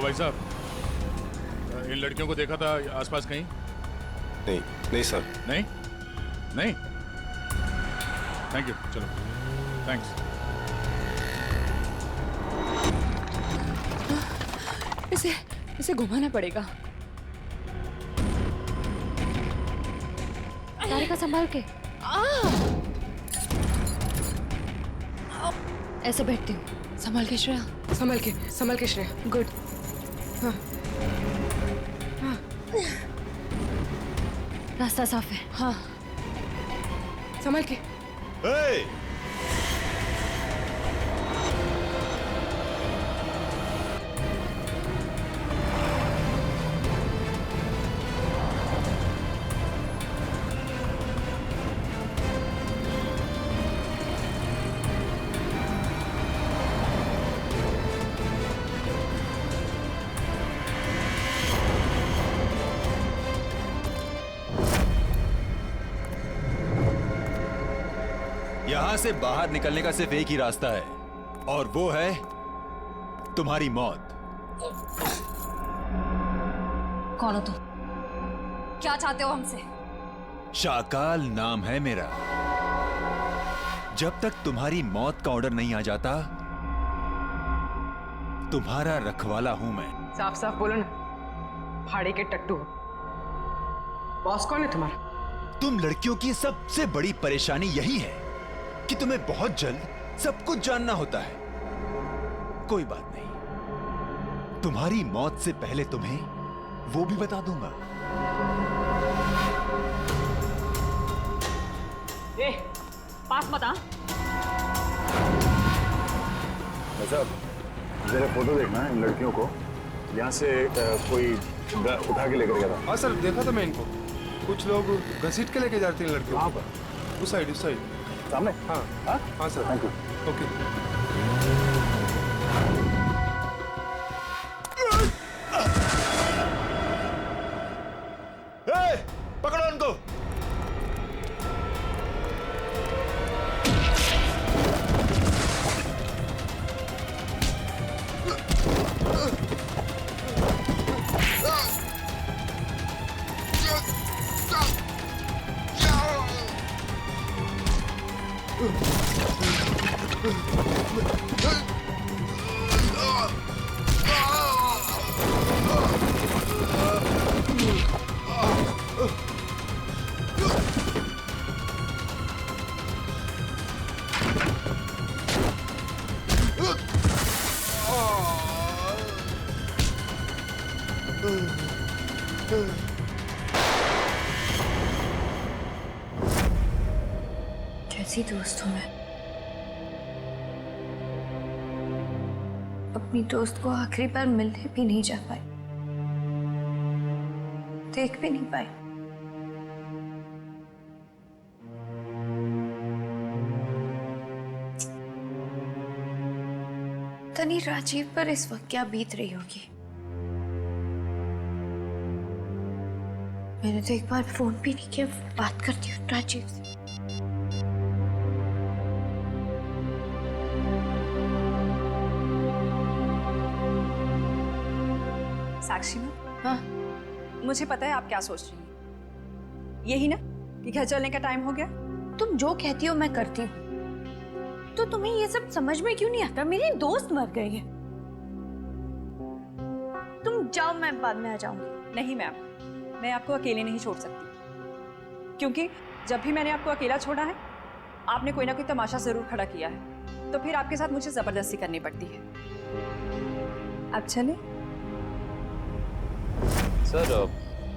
भाई साहब, इन लड़कियों को देखा था आसपास कहीं? नहीं नहीं सर। नहीं नहीं, थैंक यू, चलो थैंक्स। इसे घुमाना पड़ेगा। तारिका संभाल के। ऐसे बैठती हूँ। संभाल के श्रेया, संभाल के श्रेया। गुड। हाँ। रास्ता साफ है। हाँ, संभाल के। hey! यहां से बाहर निकलने का सिर्फ एक ही रास्ता है, और वो है तुम्हारी मौत। कौन हो तुम? क्या चाहते हो हमसे? शाकाल नाम है मेरा। जब तक तुम्हारी मौत का ऑर्डर नहीं आ जाता, तुम्हारा रखवाला हूं मैं। साफ साफ बोलो ना, फाड़े के टट्टू। बॉस कौन है तुम्हारा? तुम लड़कियों की सबसे बड़ी परेशानी यही है कि तुम्हें बहुत जल्द सब कुछ जानना होता है। कोई बात नहीं, तुम्हारी मौत से पहले तुम्हें वो भी बता दूंगा। ए, पास मत आ। साहब, जरा फोटो देखना है इन लड़कियों को। यहाँ से कोई उठा के लेकर गया था। हाँ सर, देखा था मैं इनको। कुछ लोग घसीट के लेके जाते हैं लड़कियों। कहाँ पर? उस साइड सामने? हाँ हाँ हाँ सर। Thank you. ओके। पकड़ो उनको। कैसी दोस्त हूं मैं। अपनी दोस्त को आखिरी बार मिलने भी नहीं जा पाई, देख भी नहीं पाई। तनी राजीव पर इस वक्त क्या बीत रही होगी। मैंने तो एक बार फोन भी नहीं किया। बात करती हूँ राजीव से। साक्षी मैम, हाँ, मुझे पता है आप क्या सोच रही हैं। यही ना कि घर चलने का टाइम हो गया। तुम जो कहती हो मैं करती हूँ, तो तुम्हें ये सब समझ में क्यों नहीं आता? मेरी दोस्त मर गई है। तुम जाओ, मैं बाद में आ जाऊंगी। नहीं मैम, मैं आपको अकेले नहीं छोड़ सकती, क्योंकि जब भी मैंने आपको अकेला छोड़ा है, आपने कोई ना कोई तमाशा जरूर खड़ा किया है, तो फिर आपके साथ मुझे जबरदस्ती करनी पड़ती है। अब चले। सर,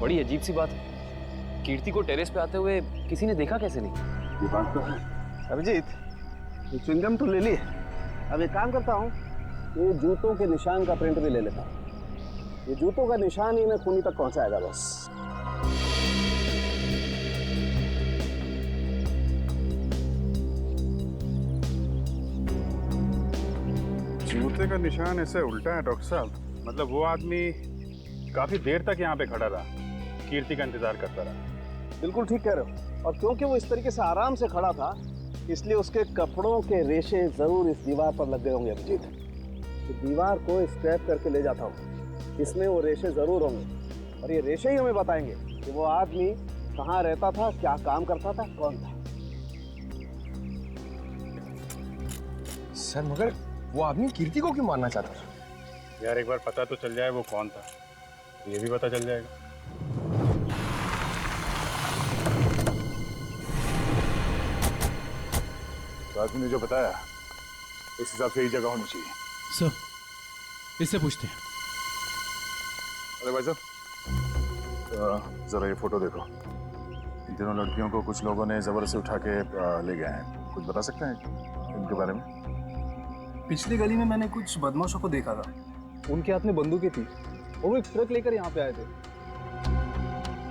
बड़ी अजीब सी बात है, कीर्ति को टेरेस पे आते हुए किसी ने देखा कैसे नहीं? ये बात तो है। अभिजीत, ये च्युइंगम तो ले ली है। अब एक काम करता हूँ, ये जूतों के निशान का प्रिंट भी ले लेता हूँ। ये जूतों का निशान ही मैं खूनी तक पहुंचाएगा बस। जूते का निशान ऐसे उल्टा है डॉक्टर साहब। मतलब वो आदमी काफी देर तक यहाँ पे खड़ा रहा, कीर्ति का इंतजार करता रहा। बिल्कुल ठीक कह रहे हो। और क्योंकि वो इस तरीके से आराम से खड़ा था, इसलिए उसके कपड़ों के रेशे जरूर इस दीवार पर लग गए होंगे। अभिजीत, तो दीवार को स्क्रैप करके ले जाता हूँ इसमें वो रेशे जरूर होंगे और ये रेशे ही हमें बताएंगे कि वो आदमी कहाँ रहता था, क्या काम करता था, कौन था। सर मगर वो आदमी कीर्ति को क्यों मारना चाहता था? यार एक बार पता तो चल जाए वो कौन था, ये भी पता चल जाएगा। तो आदमी ने जो बताया उस हिसाब से यही जगह होनी चाहिए। सर इससे पूछते हैं। अरे भाई साहब जरा ये फोटो देखो। इन तीनों लड़कियों को कुछ लोगों ने जबरदस्ती उठा के ले गए हैं। कुछ बता सकते हैं इनके बारे में? पिछली गली में मैंने कुछ बदमाशों को देखा था। उनके हाथ में बंदूकें थी और वो एक ट्रक लेकर यहाँ पे आए थे।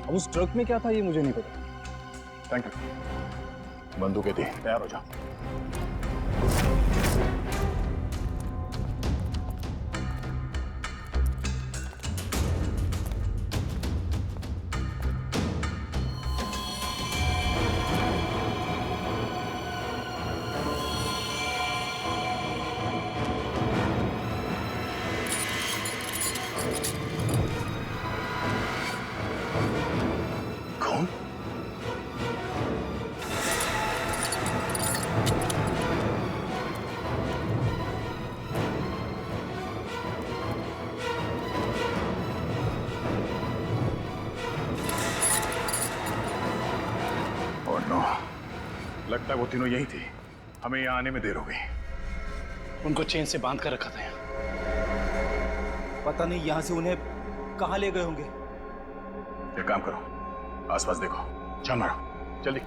अब उस ट्रक में क्या था ये मुझे नहीं पता। Thank you. बंदूकें थी, तैयार हो जाओ। कौन? और नो, लगता है वो तीनों यही थी। हमें यहाँ आने में देर हो गई। उनको चेन से बांध कर रखा था यहाँ। पता नहीं यहाँ से उन्हें कहाँ ले गए होंगे। एक काम करो, आसपास देखो, छान मारो, जल्दी।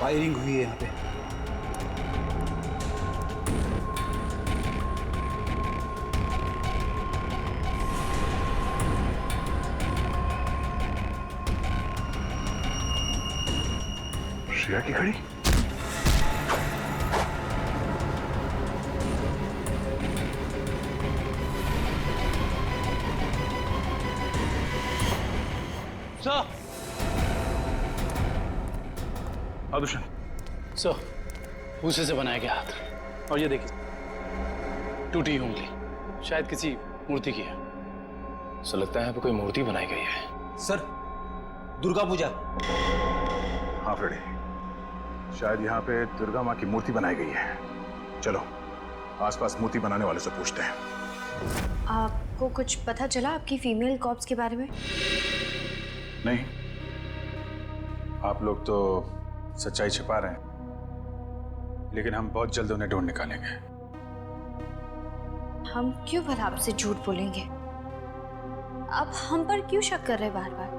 फायरिंग हुई है यहाँ पे। श्रेया की घड़ी? सर, आदुशन, सर, भूसे से बनाया गया हाथ। और ये देखिए, टूटी हुई उंगली, शायद किसी मूर्ति की है। सो लगता है यहाँ पे कोई मूर्ति बनाई गई है। सर, दुर्गा पूजा। हाँ फ्रेडी, शायद यहाँ पे दुर्गा माँ की मूर्ति बनाई गई है। चलो आसपास मूर्ति बनाने वाले से पूछते हैं। आपको कुछ पता चला आपकी फीमेल कॉप्स के बारे में? नहीं, आप लोग तो सच्चाई छिपा रहे हैं, लेकिन हम बहुत जल्द उन्हें ढूंढ निकालेंगे। हम क्यों पर आपसे झूठ बोलेंगे? आप हम पर क्यों शक कर रहे बार बार?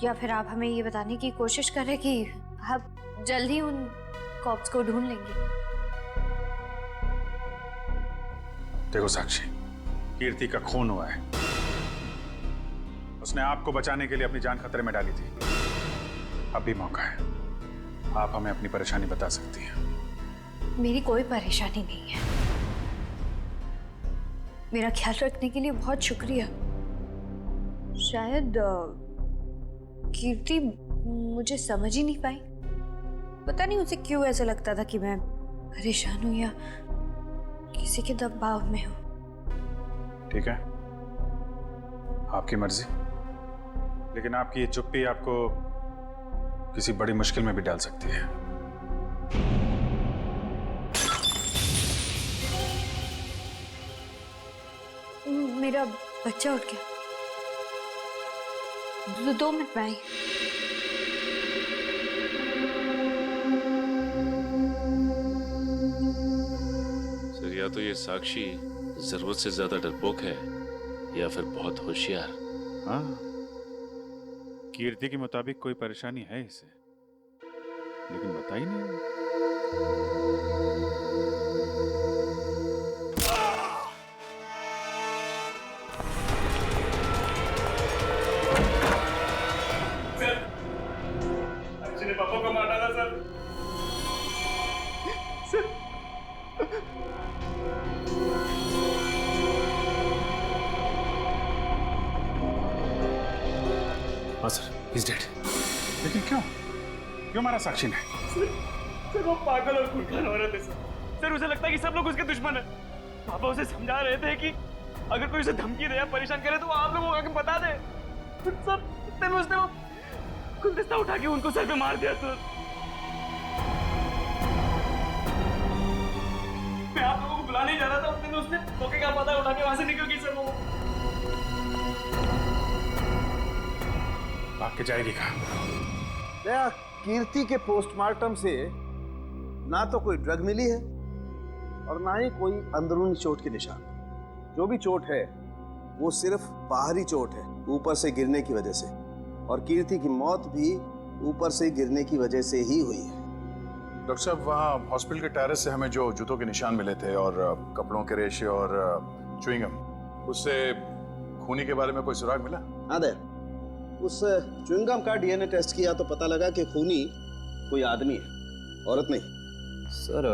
या फिर आप हमें ये बताने की कोशिश कर रहे कि आप जल्द ही उन कॉप्स को ढूंढ लेंगे? देखो साक्षी, कीर्ति का खून हुआ है। उसने आपको बचाने के लिए अपनी जान खतरे में डाली थी। अब भी मौका है, आप हमें अपनी परेशानी बता सकती हैं। मेरी कोई परेशानी नहीं है। मेरा ख्याल रखने के लिए बहुत शुक्रिया। शायद कीर्ति मुझे समझ ही नहीं पाई। पता नहीं उसे क्यों ऐसा लगता था कि मैं परेशान हूं या किसी के दबाव में हूं। ठीक है, आपकी मर्जी, लेकिन आपकी ये चुप्पी आपको किसी बड़ी मुश्किल में भी डाल सकती है। मेरा बच्चा उठ गया। 2 मिनट में आई। सर, या तो ये साक्षी जरूरत से ज्यादा डरपोक है या फिर बहुत होशियार। हाँ, कीर्ति के मुताबिक कोई परेशानी है इसे, लेकिन बता ही नहीं। ने पापा को मार डाला सर। Sir He's dead. लेकिन क्यों क्यों मारा साक्षी ने? सर वो पागल और खूंखार औरत है सर उसे लगता है कि सब लोग उसके दुश्मन है। पापा उसे समझा रहे थे कि अगर कोई उसे धमकी दे या परेशान करे तो वो आप लोगों को आके बता दे। सर इतने में उसने वो गुलदस्ता उठा के उनको सर पे मार दिया सर। मैं आप लोगों को बुलाने जा रहा था, उतने में उसने मौके का पता उठा के वहां से निकल गई सर वो। भाग के जाएगी कहाँ? दया, कीर्ति के पोस्टमार्टम से ना तो कोई ड्रग मिली है और ना ही कोई अंदरूनी चोट के निशान। जो भी चोट है वो सिर्फ बाहरी चोट है, ऊपर से गिरने की वजह से, और कीर्ति की मौत भी ऊपर से गिरने की वजह से ही हुई है। डॉक्टर साहब, वहाँ हॉस्पिटल के टेरेस से हमें जो जूतों के निशान मिले थे और कपड़ों के रेशे और च्युइंगम, उससे खूनी के बारे में कोई सुराग मिला? हाँ दया, उस च्युइंगम का डीएनए टेस्ट किया तो पता लगा कि खूनी कोई आदमी है, औरत नहीं। सर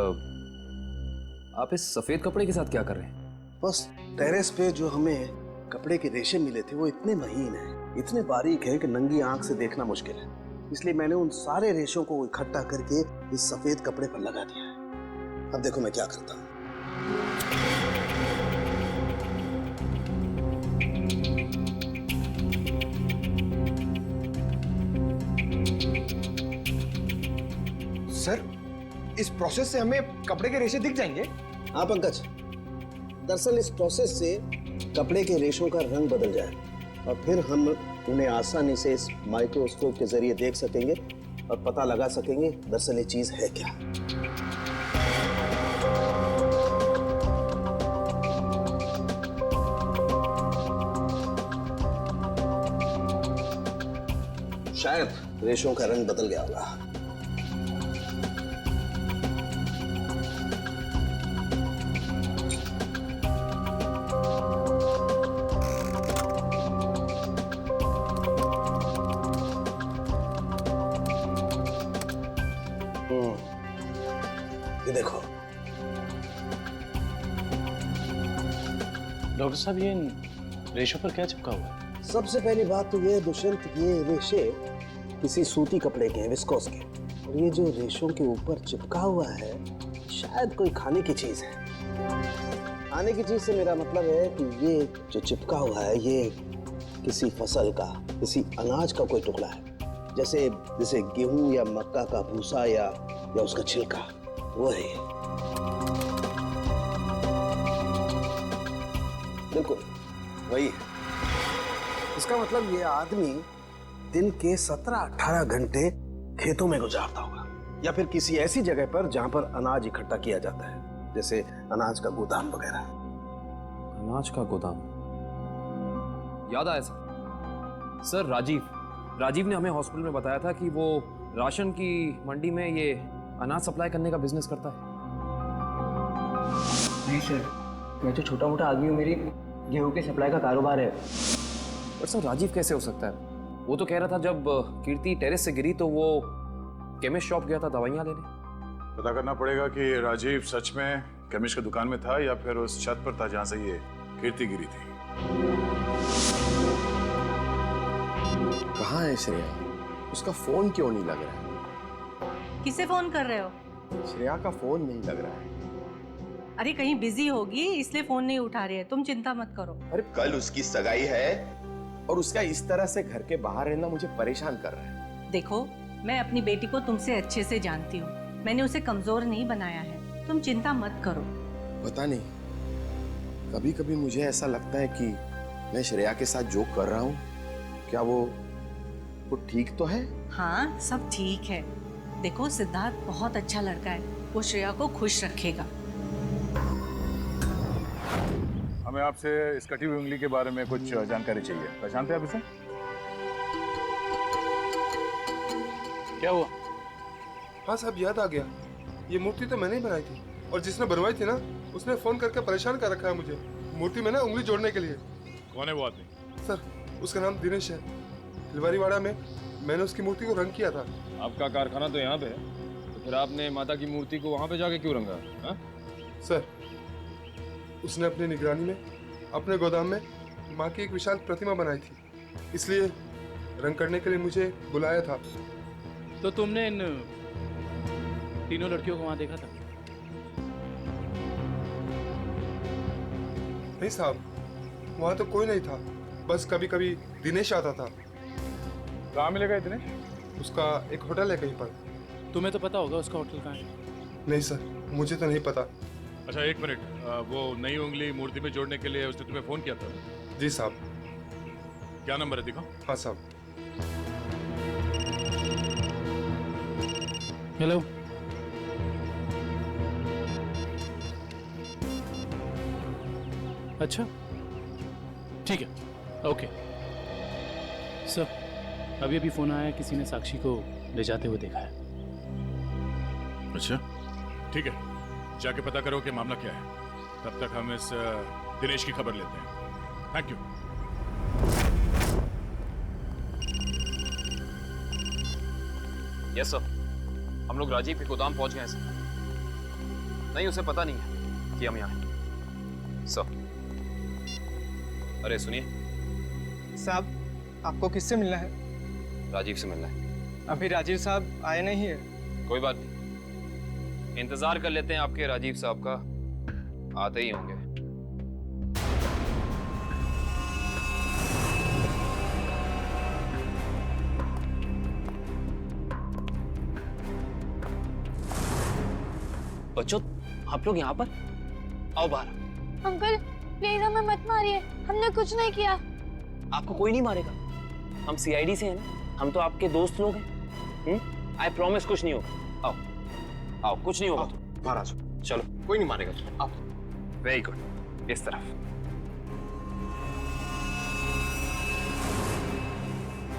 आप इस सफेद कपड़े के साथ क्या कर रहे हैं? बस टेरेस पे जो हमें कपड़े के रेशे मिले थे वो इतने महीन हैं, इतने बारीक हैं कि नंगी आंख से देखना मुश्किल है। इसलिए मैंने उन सारे रेशों को इकट्ठा करके इस सफेद कपड़े पर लगा दिया है। अब देखो मैं क्या करता हूँ। सर, इस प्रोसेस से हमें कपड़े के रेशे दिख जाएंगे? हाँ पंकज, दरअसल इस प्रोसेस से कपड़े के रेशों का रंग बदल जाए और फिर हम उन्हें आसानी से इस माइक्रोस्कोप के जरिए देख सकेंगे और पता लगा सकेंगे दरअसल ये चीज है क्या। शायद रेशों का रंग बदल गया होगा। ये देखो डॉक्टर साहब, ये इन रेशों पर क्या चिपका हुआ है? सबसे पहली बात तो ये है दुष्यंत, ये रेशे किसी सूती कपड़े के हैं, विस्कोस के, और ये जो रेशों के ऊपर चिपका हुआ है शायद कोई खाने की चीज है। खाने की चीज से मेरा मतलब है कि ये जो चिपका हुआ है ये किसी फसल का, किसी अनाज का कोई टुकड़ा है, जैसे जैसे गेहूं या मक्का का भूसा या उसका छिलका, वो है। बिल्कुल वही है। इसका मतलब ये आदमी दिन के 17-18 घंटे खेतों में गुजारता होगा या फिर किसी ऐसी जगह पर जहां पर अनाज इकट्ठा किया जाता है, जैसे अनाज का गोदाम वगैरह। अनाज का गोदाम याद आया सर। राजीव ने हमें हॉस्पिटल में बताया था कि वो राशन की मंडी में ये अनाज सप्लाई करने का बिजनेस करता है। नहीं सर, मैं तो छोटा मोटा आदमी हूँ, मेरी गेहूं के सप्लाई का कारोबार है। पर सर राजीव कैसे हो सकता है? वो तो कह रहा था जब कीर्ति टेरेस से गिरी तो वो केमिस्ट शॉप गया था दवाइयाँ लेने। पता करना पड़ेगा कि राजीव सच में केमिस्ट की दुकान में था या फिर उस छत पर था जहाँ से ये कीर्ति गिरी थी। कहाँ है श्रेया? उसका फोन क्यों नहीं लग रहा है? किसे फोन कर रहे हो? श्रेया का फोन नहीं लग रहा है। अरे कहीं बिजी होगी इसलिए फोन नहीं उठा रही है, तुम चिंता मत करो। अरे कल उसकी सगाई है और उसका इस तरह से घर के बाहर रहना मुझे परेशान कर रहा है। देखो, मैं अपनी बेटी को तुमसे अच्छे से जानती हूँ, मैंने उसे कमजोर नहीं बनाया है, तुम चिंता मत करो। पता नहीं, कभी कभी मुझे ऐसा लगता है कि मैं श्रेया के साथ जो कर रहा हूँ क्या वो ठीक तो है? हाँ, सब ठीक है। देखो, सिद्धार्थ बहुत अच्छा लड़का है, वो श्रेया को खुश रखेगा। हमें आपसे इस कटी हुई उंगली के बारे में कुछ जानकारी चाहिए। पहचानते हैं आप इसे? क्या हुआ? हाँ साहब, याद आ गया। ये मूर्ति तो मैंने ही बनाई थी और जिसने बनवाई थी ना उसने फोन करके परेशान कर रखा है मुझे मूर्ति में ना उंगली जोड़ने के लिए। कौन है वो आदमी? सर, उसका नाम दिनेश है। तिलवारीवाड़ा में मैंने उसकी मूर्ति को रंग किया था। आपका कारखाना तो यहाँ पे है, तो फिर आपने माता की मूर्ति को वहाँ पे जाके क्यों रंगा? हा? सर, उसने अपनी निगरानी में अपने गोदाम में माँ की एक विशाल प्रतिमा बनाई थी, इसलिए रंग करने के लिए मुझे बुलाया था। तो तुमने इन तीनों लड़कियों को वहां देखा था? नहीं साहब, वहां तो कोई नहीं था, बस कभी कभी दिनेश आता था। कहाँ मिलेगा ये दिनेश? उसका एक होटल है कहीं पर। तुम्हें तो पता होगा उसका होटल कहाँ है? नहीं सर, मुझे तो नहीं पता। अच्छा एक मिनट, वो नई उंगली मूर्ति में जोड़ने के लिए उसने तुम्हें फोन किया था? जी साहब। क्या नंबर है दिखाओ। हाँ साहब। हेलो, अच्छा ठीक है, ओके सर। अभी अभी फोन आया, किसी ने साक्षी को ले जाते हुए देखा है। अच्छा ठीक है, जाके पता करो कि मामला क्या है। तब तक हम इस दिनेश की खबर लेते हैं। Thank you. यस सर, हम लोग राजीव के गोदाम पहुंच गए हैं सर। नहीं, उसे पता नहीं है कि हम यहाँ हैं सर। अरे सुनिए साहब, आपको किससे मिलना है? राजीव से मिलना है। अभी राजीव साहब आए नहीं है। कोई बात नहीं, इंतजार कर लेते हैं आपके राजीव साहब का, आते ही होंगे। बच्चों, आप लोग यहाँ पर आओ बाहर। अंकल प्लीज हमें मत मारिए, हमने कुछ नहीं किया। आपको कोई नहीं मारेगा, हम सीआईडी से हैं ना, हम तो आपके दोस्त लोग हैं। आई प्रॉमिस कुछ नहीं होगा। आओ आओ, कुछ नहीं होगा। बाहर आ जाओ। चलो, कोई नहीं मारेगा। आओ। वेरी गुड, इस तरफ।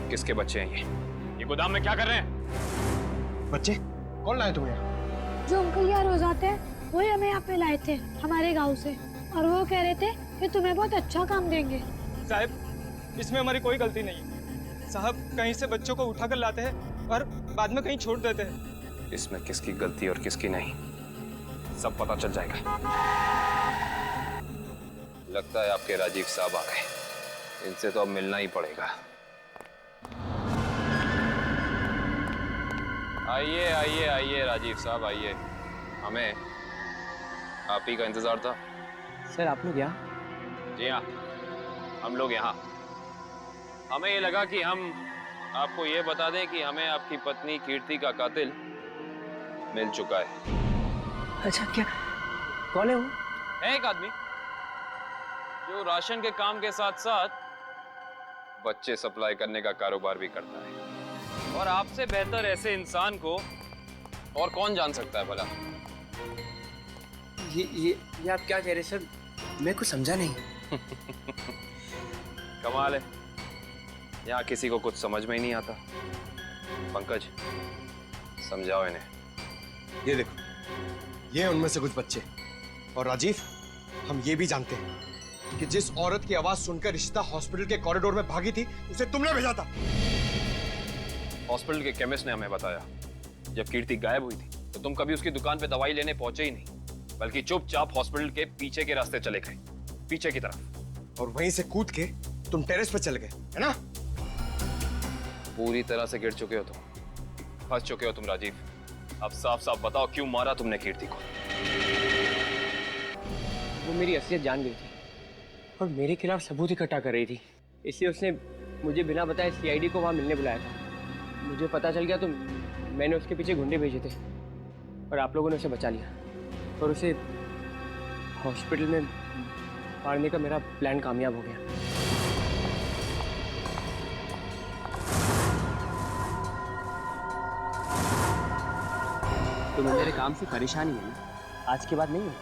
किसके बच्चे हैं ये गोदाम में क्या कर रहे हैं? बच्चे कौन लाए तुम्हें? जो अंकल यहाँ रोज आते हैं वही हमें यहाँ पे लाए थे हमारे गांव से, और वो कह रहे थे कि तुम्हें बहुत अच्छा काम देंगे। साहब, इसमें हमारी कोई गलती नहीं है। साहब कहीं से बच्चों को उठाकर लाते हैं और बाद में कहीं छोड़ देते हैं। इसमें किसकी गलती और किसकी नहीं, सब पता चल जाएगा। लगता है आपके राजीव साहब आ गए, इनसे तो अब मिलना ही पड़ेगा। आइए आइए आइए राजीव साहब, आइए। हमें आप ही का इंतजार था। सर आप लोग यहाँ? जी हाँ, हम लोग यहाँ। हमें ये लगा कि हम आपको ये बता दें कि हमें आपकी पत्नी कीर्ति का कातिल मिल चुका है। अच्छा, क्या कौन है वो? है एक आदमी जो राशन के काम के साथ साथ बच्चे सप्लाई करने का कारोबार भी करता है। और आपसे बेहतर ऐसे इंसान को और कौन जान सकता है भला? ये आप क्या कह रहे सर? मैं कुछ समझा नहीं। कमाल है, यहाँ किसी को कुछ समझ में ही नहीं आता। पंकज, समझाओ इन्हें। ये देखो, ये उनमें से कुछ बच्चे। और राजीव, हम ये भी जानते हैं कि जिस औरत की आवाज सुनकर रिश्ता हॉस्पिटल के कॉरिडोर में भागी थी, उसे तुमने भेजा था। हॉस्पिटल के केमिस्ट ने हमें बताया, जब कीर्ति गायब हुई थी तो तुम कभी उसकी दुकान पे दवाई लेने पहुंचे ही नहीं, बल्कि चुपचाप हॉस्पिटल के पीछे के रास्ते चले गए, पीछे की तरफ। और वहीं से कूद के तुम टेरेस पे चले गए, है ना? पूरी तरह से गिर चुके हो तुम, फंस चुके हो तुम राजीव। अब साफ साफ बताओ, क्यों मारा तुमने कीर्ति को? वो मेरी असलियत जान गई थी और मेरे खिलाफ सबूत इकट्ठा कर रही थी, इसलिए उसने मुझे बिना बताए सीआईडी को वहां मिलने बुलाया था। मुझे पता चल गया तो मैंने उसके पीछे गुंडे भेजे थे और आप लोगों ने उसे बचा लिया और उसे हॉस्पिटल में मारने का मेरा प्लान कामयाब हो गया। तुम्हें मेरे काम से परेशानी है ना? आज के बाद नहीं है।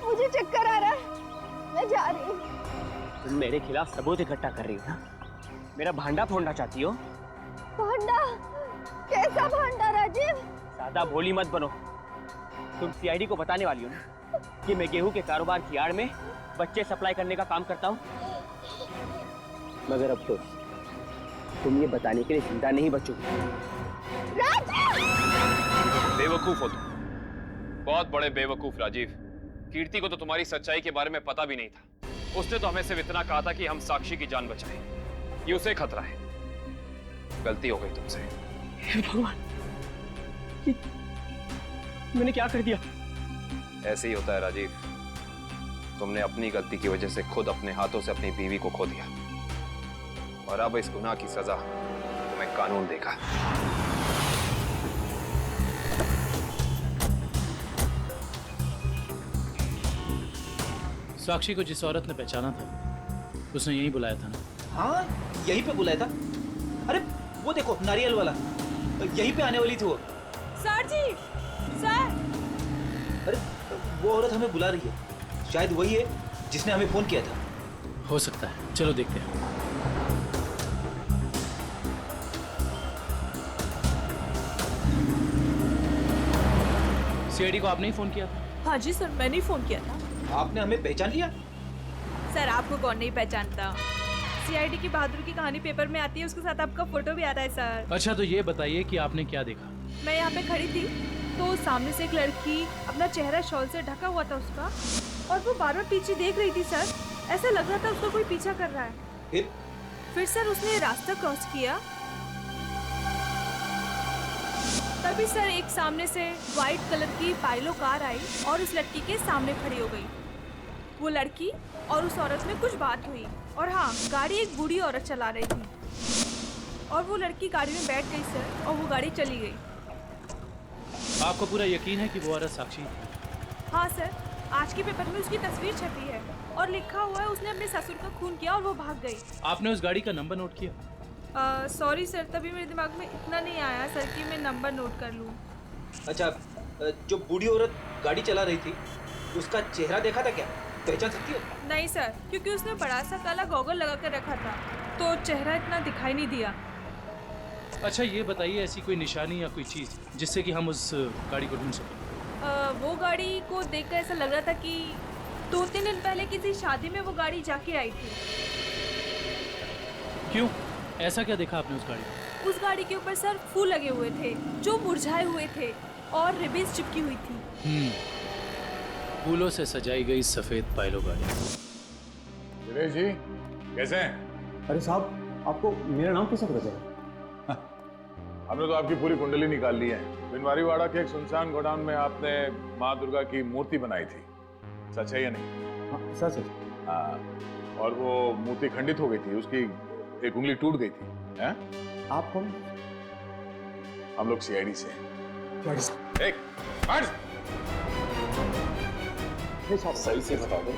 मुझे चक्कर आ रहा है, मैं जा रही हूँ। तुम मेरे खिलाफ सबूत इकट्ठा कर रही हो ना? मेरा भांडा फोड़ना चाहती हो? भांडा? कैसा भांडा राजीव? ज्यादा भोली मत बनो। तुम सीआईडी को बताने वाली हो ना कि मैं गेहूं के कारोबार की आड़ में बच्चे सप्लाई करने का काम करता हूँ? मगर अफसोस, तुम ये बताने के लिए जिंदा नहीं बचोगे। बेवकूफ हो तुम, बहुत बड़े बेवकूफ राजीव। कीर्ति को तो तुम्हारी सच्चाई के बारे में पता भी नहीं था। उसने तो हमें सिर्फ इतना कहा था कि हम साक्षी की जान बचाएं, ये उसे खतरा है। गलती हो गई तुमसे। हे भगवान, मैंने क्या कर दिया? ऐसे ही होता है राजीव, तुमने अपनी गलती की वजह से खुद अपने हाथों से अपनी बीवी को खो दिया, और अब इस गुनाह की सजा तुम्हें कानून देगा। साक्षी को जिस औरत ने पहचाना था उसने यही बुलाया था ना? हाँ, यहीं पे बुलाया था। अरे वो देखो नारियल वाला, यहीं पे आने वाली थी वो। सर जी, सर। अरे वो औरत हमें बुला रही है, शायद वही है जिसने हमें फोन किया था। हो सकता है, चलो देखते हैं। सीआईडी को आपने ही फोन किया था? हाँ जी सर, मैंने ही फोन किया था। आपने हमें पहचान लिया? सर आपको कौन नहीं पहचानता? सीआईडी की बहादुर की कहानी पेपर में आती है, उसके साथ आपका फोटो भी आता है सर। अच्छा तो ये बताइए कि आपने क्या देखा? मैं यहाँ पे खड़ी थी तो सामने से एक लड़की, अपना चेहरा शॉल से ढका हुआ था उसका, और वो बार बार पीछे देख रही थी सर। ऐसा लग रहा था उसको कोई पीछा कर रहा है। फिर सर उसने रास्ता क्रॉस किया, तभी सर एक सामने से व्हाइट कलर की पाइलो कार आई और उस लड़की के सामने खड़ी हो गई। वो लड़की और उस औरत में कुछ बात हुई, और हाँ, गाड़ी एक बूढ़ी औरत चला रही थी और वो लड़की गाड़ी में बैठ गई सर, और वो गाड़ी चली गई। आपको पूरा यकीन है कि वो औरत साक्षी है? हाँ सर, आज के पेपर में उसकी तस्वीर छपी है और लिखा हुआ है उसने अपने ससुर का खून किया और वो भाग गई। आपने उस गाड़ी का नंबर नोट किया? सॉरी सर, तभी मेरे दिमाग में इतना नहीं आया सर कि मैं नंबर नोट कर लूँ। अच्छा, जो बूढ़ी औरत गाड़ी चला रही थी उसका चेहरा देखा था क्या? पहचान सकती हो? नहीं सर, क्योंकि उसने बड़ा सा काला गॉगल लगा कर रखा था तो चेहरा इतना दिखाई नहीं दिया। अच्छा ये बताइए, ऐसी कोई निशानी या कोई चीज़ जिससे कि हम उस गाड़ी को ढूंढ सकें? वो गाड़ी को देखकर ऐसा लग रहा था कि 2-3 दिन पहले किसी शादी में वो गाड़ी जाके आई थी। क्यों, ऐसा क्या देखा आपने उस गाड़ी में? उस गाड़ी के ऊपर सर फूल लगे हुए थे जो मुरझाए हुए थे और रिबन्स चिपकी हुई थी। फूलों से सजाई गई सफेद पाइलो गाड़ी। दिनेश जी कैसे हैं? अरे साहब, आपको मेरा नाम कैसे पता चला? हमने तो आपकी पूरी कुंडली निकाल ली है। बिनवारीवाड़ा के एक सुनसान गोडाउन में आपने माँ दुर्गा की मूर्ति बनाई थी, सच है या नहीं? हाँ, सच है। हाँ, और वो मूर्ति खंडित हो गई थी, उसकी एक उंगली टूट गई थी। हैं? आप कौन? हम लोग सीआईडी से हैं। एक साहब सही से बता दो,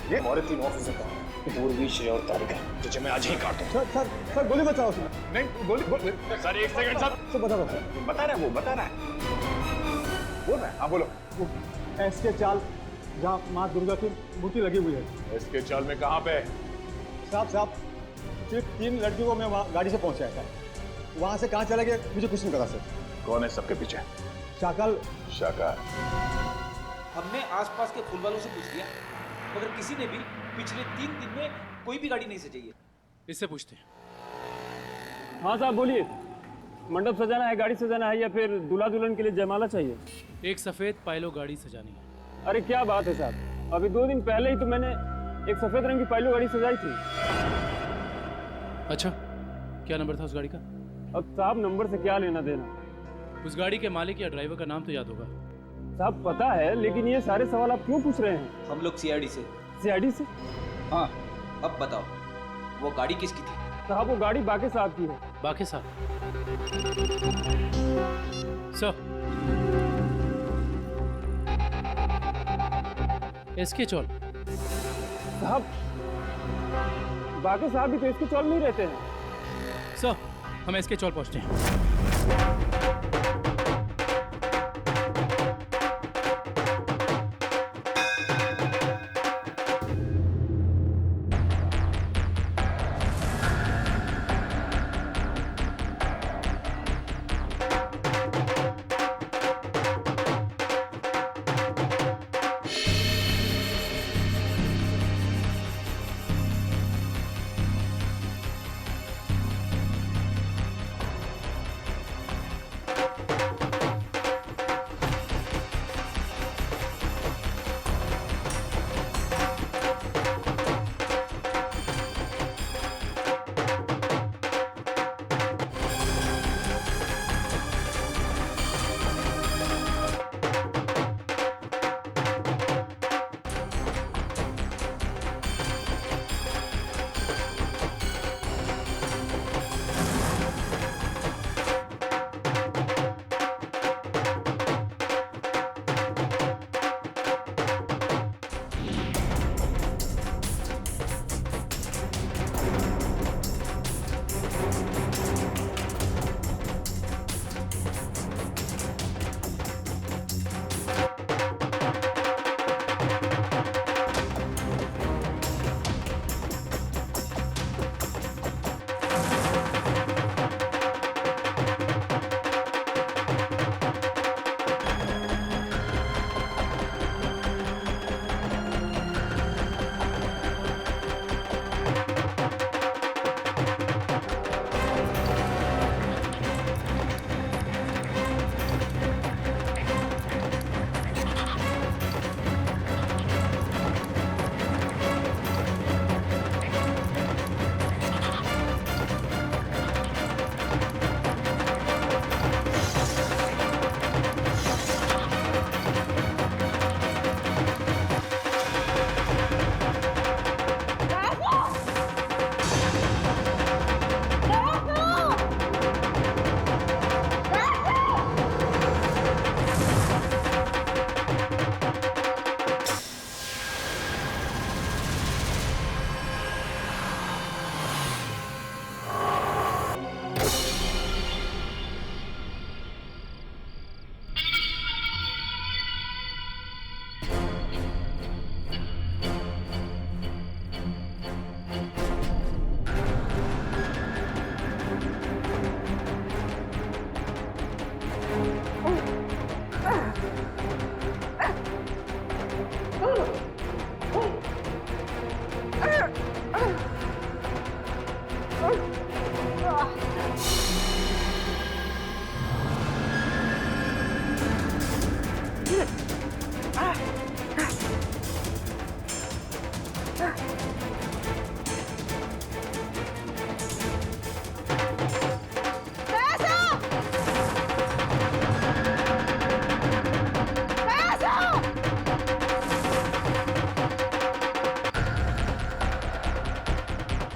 ये हमारे 3 ऑफिसर कहाँ हैं? पूर्वी, श्रेय और तारिका, तुझे मैं आज ही काटूं। सर गोली बचाओ उसमें। नहीं, गोली सर 1 सेकंड साहब। सर बता बता रहा है, वो बता रहा है, बोल रहा है। हाँ बोलो। वो एसके चाल जहाँ माँ दुर्गा की मूर्ति लगी हुई है। एसके चाल में कहाँ पे? साहब सिर्फ 3 लड़कियों को मैं वहाँ गाड़ी से पहुँचाया था, वहाँ से कहाँ चला गया मुझे कुछ नहीं पता सर। कौन है सबके पीछे? शाकल। शाका। हमने आसपास के फूल वालों से पूछ लिया, मगर किसी ने भी पिछले 3 दिन में कोई भी गाड़ी नहीं सजाई है। इससे पूछते हैं। हाँ साहब बोलिए, मंडप सजाना है, गाड़ी सजाना है, या फिर दूल्हा दुल्हन के लिए जयमाला चाहिए? एक सफेद पाइलो गाड़ी सजानी है। अरे क्या बात है साहब, अभी 2 दिन पहले ही तो मैंने एक सफेद रंग की पाइलो गाड़ी सजाई थी। अच्छा, क्या नंबर था उस गाड़ी का? अब साहब नंबर से क्या लेना देना? उस गाड़ी के मालिक या ड्राइवर का नाम तो याद होगा? साहब पता है, लेकिन ये सारे सवाल आप क्यों पूछ रहे हैं? हम लोग सीआईडी से। सीआईडी से? हाँ, अब बताओ वो गाड़ी किसकी थी? साहब वो गाड़ी बाके साहब की है। बाके साहब? सर, एसके चौल। साहब बाके साहब भी तो इसके चौल में ही रहते हैं। सर, हम एसके चौल पहुंचते हैं।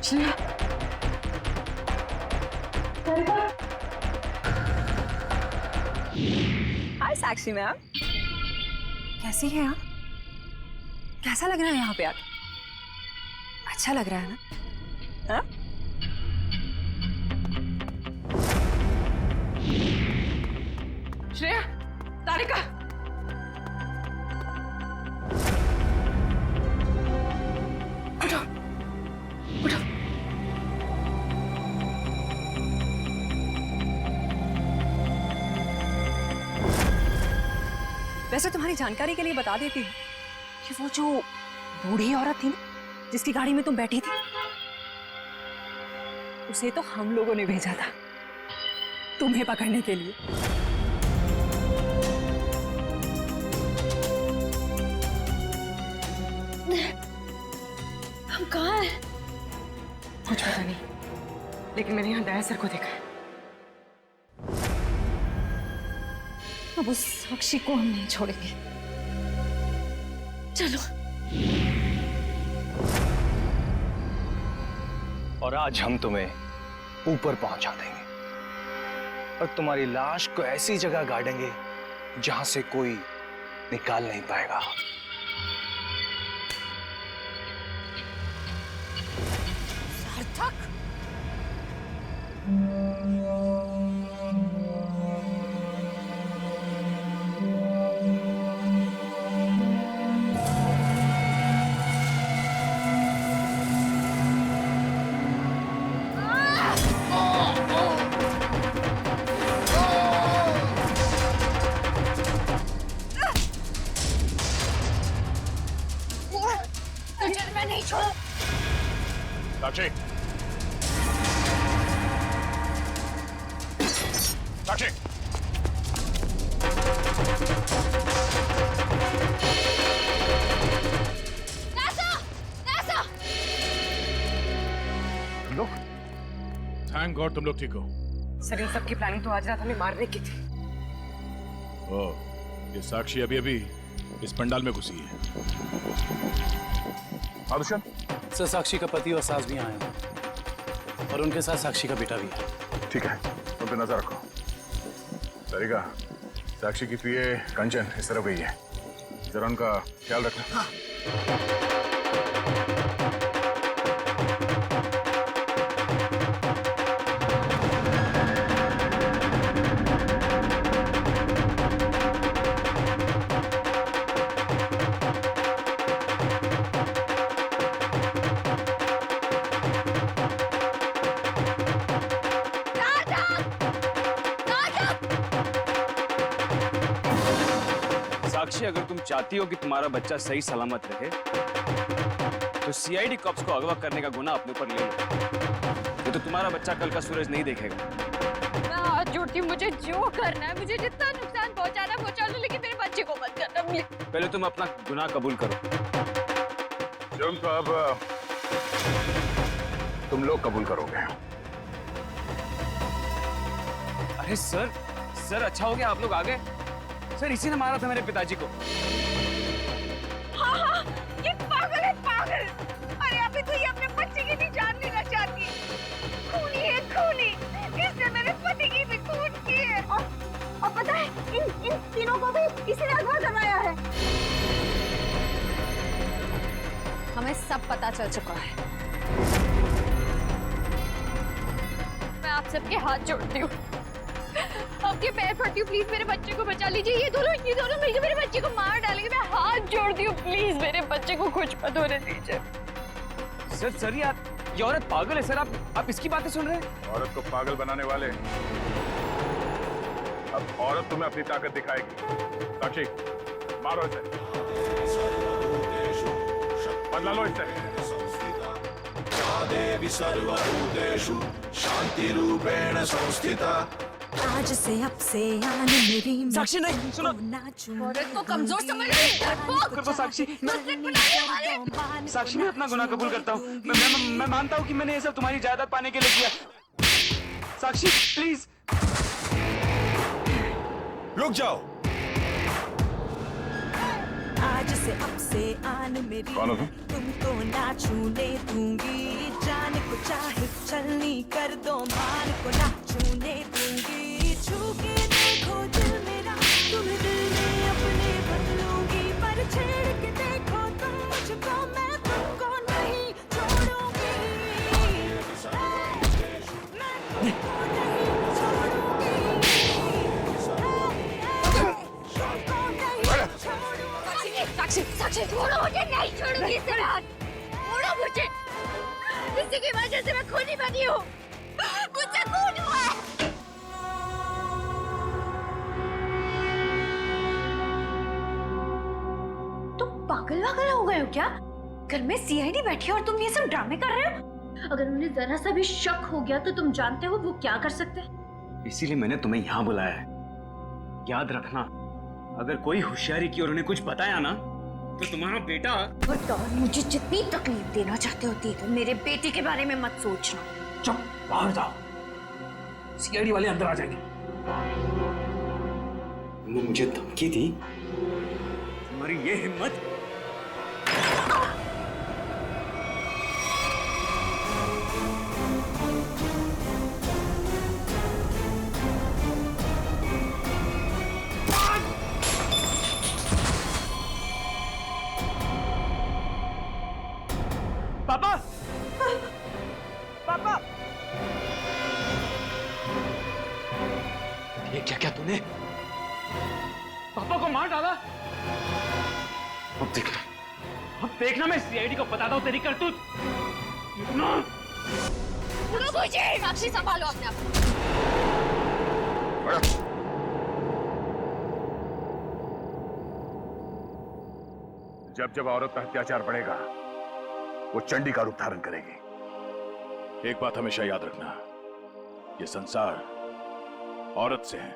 श्रेया, हाय साक्षी मैम, कैसी हैं आप? कैसा लग रहा है यहाँ पे आके? अच्छा लग रहा है ना? हाँ? श्रेया, तारिका, उठो, उठो। वैसे तुम्हारी जानकारी के लिए बता देती हूँ कि वो जो बूढ़ी औरत थी ना, जिसकी गाड़ी में तुम बैठी थी, उसे तो हम लोगों ने भेजा था तुम्हें पकड़ने के लिए। हम कहाँ हैं? कुछ पता नहीं, लेकिन मैंने यहाँ दया सर को देखा है। अब उस साक्षी को हम नहीं छोड़ेंगे। चलो। और आज हम तुम्हें ऊपर पहुंचा देंगे और तुम्हारी लाश को ऐसी जगह गाड़ेंगे जहां से कोई निकाल नहीं पाएगा। सार्थक, मैं नहीं छोड़। साक्षी, साक्षी, तुम लोग? थैंक गॉड तुम लोग ठीक हो। सर, इन सबकी प्लानिंग तो आज रात हमें मारने की थी। ओह, ये साक्षी अभी अभी इस पंडाल में घुसी है। आदुशन? सर, साक्षी का पति और सास भी आए हैं और उनके साथ साक्षी का बेटा भी है। ठीक है, उन पे नजर रखो। तारिका, साक्षी की पीए कंचन इस तरफ गई है, जरा उनका ख्याल रखना। साक्षी, अगर तुम चाहती हो कि तुम्हारा बच्चा सही सलामत रहे तो सीआईडी कॉप्स को अगवा करने का गुनाह अपने ऊपर ले लो। ये तो तुम्हारा बच्चा कल का सूरज नहीं देखेगा। मैं हाथ जोड़ती हूँ, मुझे जो करना है, मुझे जितना नुकसान पहुंचाना है पहुंचा लो, लेकिन मेरे बच्चे को मत करना प्लीज। पहले तुम अपना गुनाह कबूल करो। जुर्म तो अब तुम लोग कबूल करोगे। अरे सर, सर अच्छा हो गया आप लोग आ गए। सर, इसी ने मारा था मेरे पिताजी को। हाँ हाँ, ये पागल है, पागल। अरे अभी तो ये अपने बच्चे की भी जान लेना चाहती है। खूनी है, खूनी। इसने मेरे पति की भी खून की है। और पता है, इन तीनों को भी इसी ने अगवा करवाया है। हमें सब पता चल चुका है। मैं आप सबके हाथ जोड़ती हूँ, आपके पैर पड़ती हूँ, प्लीज मेरे बच्चे को बचा लीजिए। ये दोनों मिलकर मेरे बच्चे को मार डालेंगे। मैं हाथ जोड़ती हूँ, प्लीज मेरे बच्चे को कुछ मत होने दीजिए। सर यार, ये औरत पागल है सर। आप इसकी बातें सुन रहे हैं? औरत को पागल बनाने वाले, अब औरत तुम्हें अपनी ताकत दिखाएगी। साक्षी, मारो इसे, बदला लो इससे। देवी सर्वभूतेषु शांति रूपेण संस्थिता आज से अब से आन मेरी साक्षी नहीं सुनो औरत को कमजोर समझ रही है कर दो साक्षी साक्षी मैं अपना गुनाह कबूल करता हूँ मैं मानता हूँ कि मैंने ये सब तुम्हारी जायदाद पाने के लिए किया साक्षी प्लीज रुक जाओ। आज से अब से आन मेरी तुमको ना छूने दूंगी जान को चाहे चलनी कर दो मान को ना छूने दूंगी छू के देखो दिल मेरा तुम्हें दिल में अपने बदलूंगी पर छेड़ के देखो तुम मुझको मैं तुमको नहीं छोड़ूंगी मैं तुमको नहीं छोड़ूंगी साक्षी साक्षी छोड़ो मुझे नहीं छोड़ूंगी इसके बाद छोड़ो मुझे इसी की वजह से मैं खूनी बनी हूँ मुझे खून हुआ है तुम पागल वागल हो गए हो क्या घर में सीआईडी बैठी है और तुम ये सब ड्रामे कर रहे हो अगर उन्हें जरा सा भी शक हो गया तो तुम जानते हो वो क्या कर सकते हैं इसीलिए मैंने तुम्हें यहाँ बुलाया है याद रखना अगर कोई होशियारी की और उन्हें कुछ बताया ना तो तुम्हारा बेटा और मुझे जितनी तकलीफ देना चाहते होती है मेरे बेटे के बारे में मत सोचना चुप बाहर जाओ सीआईडी वाले अंदर आ जाएंगे तुमने मुझे धमकी दी तुम्हारी ये हिम्मत पापा पापा ये क्या क्या तूने पापा को मार डाला अब देखना मैं सीआईडी को बताता हूँ तेरी करतूत मुझे साक्षी संभालो अपने आप जब जब औरत पर अत्याचार बढ़ेगा वो चंडी का रूप धारण करेगी। एक बात हमेशा याद रखना, ये संसार औरत से है।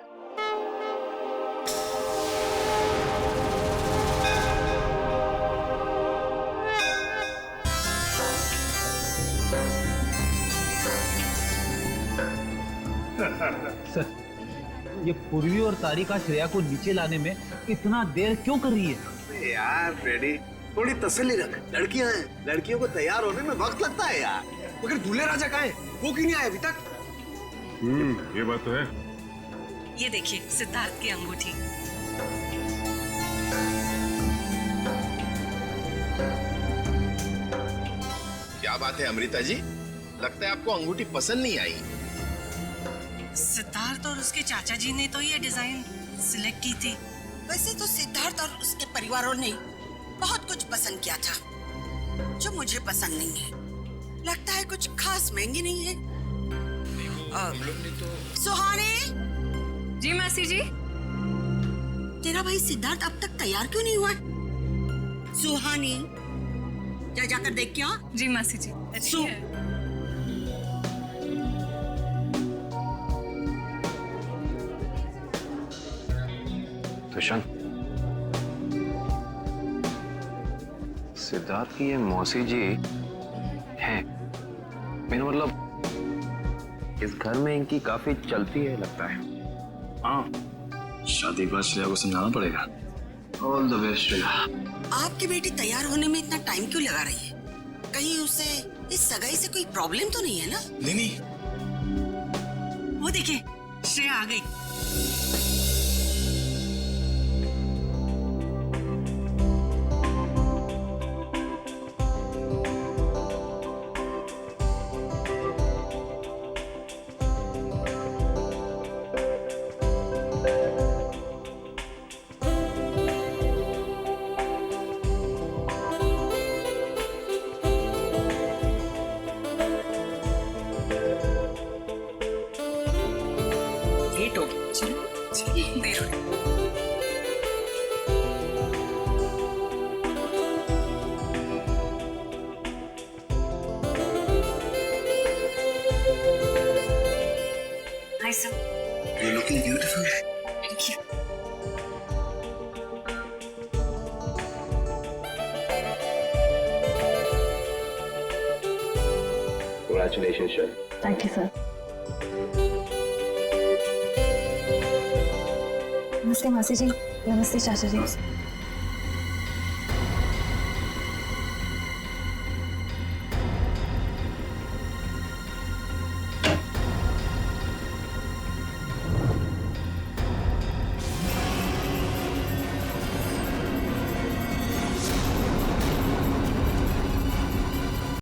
सर, ये पूर्वी और तारिका श्रेया को नीचे लाने में इतना देर क्यों कर रही है? यार फ्रेडी, थोड़ी तसल्ली रख। लड़कियां हैं, लड़कियों को तैयार होने में वक्त लगता है यार। मगर दूल्हे राजा कहाँ हैं? वो क्यों नहीं आए अभी तक? ये बात तो है। ये देखिए सिद्धार्थ की अंगूठी। क्या बात है अमृता जी, लगता है आपको अंगूठी पसंद नहीं आई। सिद्धार्थ और उसके चाचा जी ने तो ये डिजाइन सिलेक्ट की थी। वैसे तो सिद्धार्थ और उसके परिवारों ने बहुत कुछ पसंद किया था जो मुझे पसंद नहीं है। लगता है कुछ खास महंगी नहीं है। हम लोग ने तो सुहानी जी मासी जी। तेरा भाई सिद्धार्थ अब तक तैयार क्यों नहीं हुआ? सुहानी जा जाकर देख क्या? जी मासी जी। तुषार, सिद्धार्थ की ये मौसी जी हैं। मेरा मतलब इस घर में इनकी काफी चलती है लगता है। हाँ, शादी के बाद श्रेया को समझाना पड़ेगा। All the best Shreya. आपकी बेटी तैयार होने में इतना टाइम क्यों लगा रही है? कहीं उसे इस सगाई से कोई प्रॉब्लम तो नहीं है ना? नहीं। वो देखिए श्रेया आ गई। Congratulations, sir. Thank you sir. नमस्ते मासी जी। नमस्ते चाचा जी।